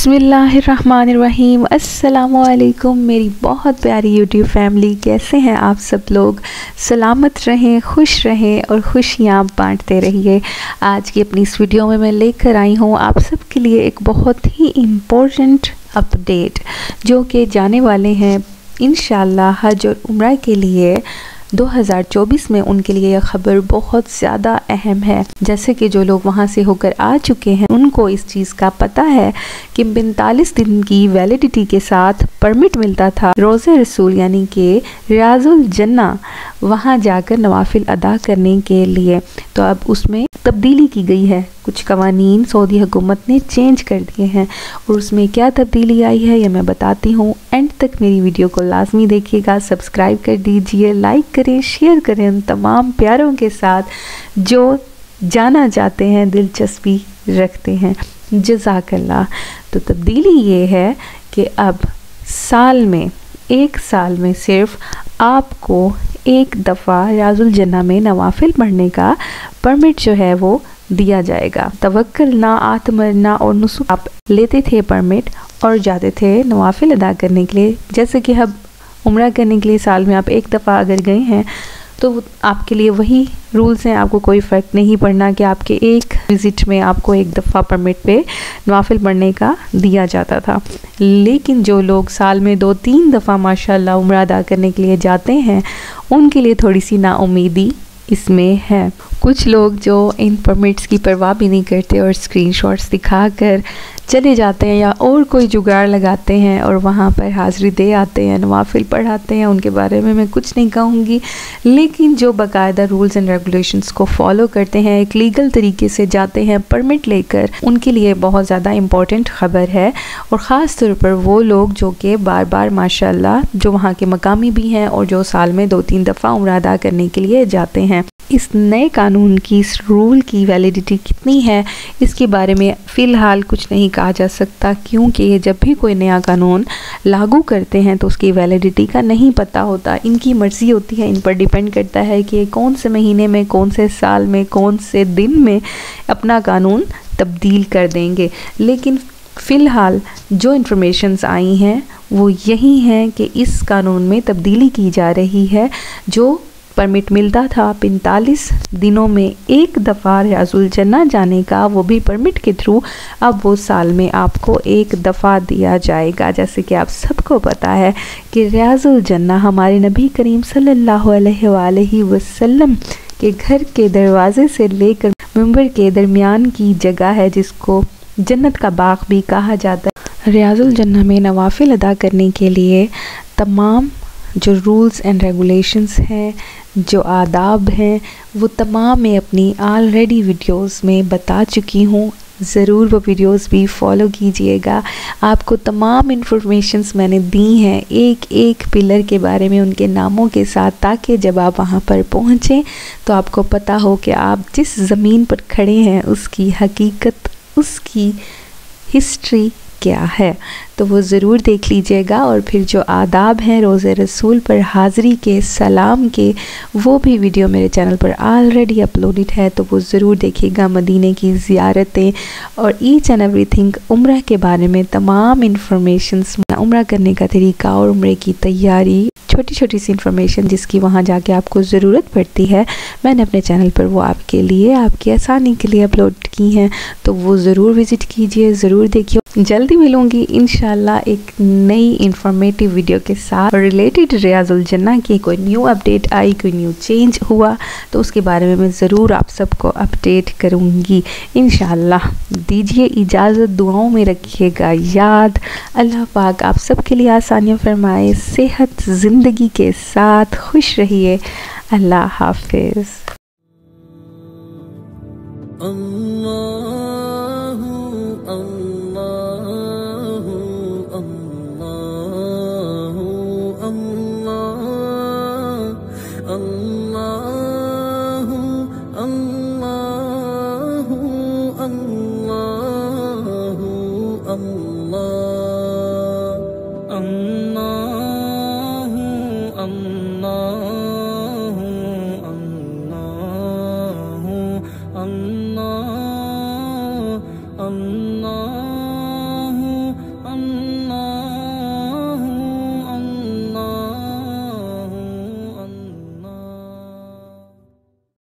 बिस्मिल्लाहिर्रहमानिर्रहीम। अस्सलामुअलैकुम मेरी बहुत प्यारी यूट्यूब फैमिली, कैसे हैं आप सब लोग। सलामत रहें, खुश रहें और खुशियाँ बांटते रहिए। आज की अपनी इस वीडियो में मैं लेकर आई हूँ आप सब के लिए एक बहुत ही इम्पोर्टेंट अपडेट, जो कि जाने वाले हैं इंशाअल्लाह हज और उम्रा के लिए 2024 में। उनके लिए यह खबर बहुत ज़्यादा अहम है। जैसे कि जो लोग वहाँ से होकर आ चुके हैं उनको इस चीज़ का पता है कि 45 दिन की वैलिडिटी के साथ परमिट मिलता था रोज़े रसूल यानी कि रियाजुल जन्ना वहाँ जाकर नवाफिल अदा करने के लिए। तो अब उसमें तब्दीली की गई है, कुछ कवानीन सऊदी हुकूमत ने चेंज कर दिए हैं और उसमें क्या तब्दीली आई है ये मैं बताती हूँ। एंड तक मेरी वीडियो को लाजमी देखिएगा, सब्सक्राइब कर दीजिए, लाइक करें, शेयर करें उन तमाम प्यारों के साथ जो जाना चाहते हैं, दिलचस्पी रखते हैं। जज़ाकल्लाह। तो तब्दीली ये है कि अब एक साल में सिर्फ आपको एक दफ़ा रियाजुल जन्ना में नवाफिल पढ़ने का परमिट जो है वो दिया जाएगा। तवक्कुल ना, आत्मरना और नुसुक आप लेते थे परमिट और जाते थे नवाफिल अदा करने के लिए। जैसे कि अब उम्रा करने के लिए साल में आप एक दफ़ा अगर गए हैं तो आपके लिए वही रूल्स हैं, आपको कोई फ़र्क नहीं पड़ना कि आपके एक विज़िट में आपको एक दफ़ा परमिट पे नवाफिल पढ़ने का दिया जाता था। लेकिन जो लोग साल में 2-3 दफ़ा माशाल्लाह उम्रा अदा करने के लिए जाते हैं उनके लिए थोड़ी सी नाउमीदी इसमें है। कुछ लोग जो इन परमिट्स की परवाह भी नहीं करते और स्क्रीनशॉट्स दिखाकर चले जाते हैं या और कोई जुगाड़ लगाते हैं और वहाँ पर हाज़िरी दे आते हैं, नवाफिल पढ़ाते हैं, उनके बारे में मैं कुछ नहीं कहूँगी। लेकिन जो बाकायदा रूल्स एंड रेगुलेशंस को फॉलो करते हैं, एक लीगल तरीके से जाते हैं परमिट लेकर, उनके लिए बहुत ज़्यादा इम्पॉर्टेंट ख़बर है। और ख़ास तौर पर वो लोग जो कि बार बार माशाल्लाह जो वहाँ के मकामी भी हैं और जो साल में 2-3 दफ़ा उम्रा अदा करने के लिए जाते हैं। इस नए कानून की, इस रूल की वैलिडिटी कितनी है इसके बारे में फ़िलहाल कुछ नहीं कहा जा सकता, क्योंकि जब भी कोई नया कानून लागू करते हैं तो उसकी वैलिडिटी का नहीं पता होता। इनकी मर्ज़ी होती है, इन पर डिपेंड करता है कि कौन से महीने में, कौन से साल में, कौन से दिन में अपना कानून तब्दील कर देंगे। लेकिन फ़िलहाल जो इन्फॉर्मेशंस आई हैं वो यही हैं कि इस कानून में तब्दीली की जा रही है। जो परमिट मिलता था 45 दिनों में एक दफ़ा रियाजुल जन्ना जाने का, वो भी परमिट के थ्रू अब वो साल में आपको एक दफ़ा दिया जाएगा। जैसे कि आप सबको पता है कि रियाजुल जन्ना हमारे नबी करीम सल्लल्लाहु अलैहि वसल्लम के घर के दरवाज़े से लेकर मिंबर के दरमियान की जगह है, जिसको जन्नत का बाग भी कहा जाता है। रियाजुल जन्ना में नवाफिल अदा करने के लिए तमाम जो रूल्स एंड रेगुलेशंस हैं, जो आदाब हैं, वो तमाम मैं अपनी ऑलरेडी वीडियोस में बता चुकी हूँ। ज़रूर वो वीडियोस भी फॉलो कीजिएगा। आपको तमाम इन्फॉर्मेशंस मैंने दी हैं एक एक पिलर के बारे में, उनके नामों के साथ, ताकि जब आप वहाँ पर पहुँचें तो आपको पता हो कि आप जिस ज़मीन पर खड़े हैं उसकी हकीकत, उसकी हिस्ट्री क्या है। तो वो ज़रूर देख लीजिएगा। और फिर जो आदाब हैं रोज़े रसूल पर हाज़िरी के, सलाम के, वो भी वीडियो मेरे चैनल पर ऑलरेडी अपलोडेड है, तो वो ज़रूर देखिएगा। मदीने की ज़ियारतें और ईच एंड एवरीथिंग, उम्रा के बारे में तमाम इन्फॉर्मेशंस, उम्रा करने का तरीका और उम्रे की तैयारी, छोटी छोटी सी इन्फॉर्मेशन जिसकी वहाँ जाके आपको ज़रूरत पड़ती है, मैंने अपने चैनल पर वो आपके लिए, आपकी आसानी के लिए अपलोड की हैं। तो वो ज़रूर विज़िट कीजिए, ज़रूर देखिए। जल्दी मिलूँगी इंशाल्लाह एक नई इन्फॉर्मेटिव वीडियो के साथ और रिलेटेड रियाजुल जन्ना की कोई न्यू अपडेट आई, कोई न्यू चेंज हुआ तो उसके बारे में मैं ज़रूर आप सबको अपडेट करूँगी इंशाल्लाह। दीजिए इजाज़त, दुआओं में रखिएगा याद। अल्लाह पाक आप सबके लिए आसानियाँ फरमाए, सेहत ज़िंदगी के साथ खुश रहिए। अल्लाह हाफिज़। अल्लाहु अल्लाह।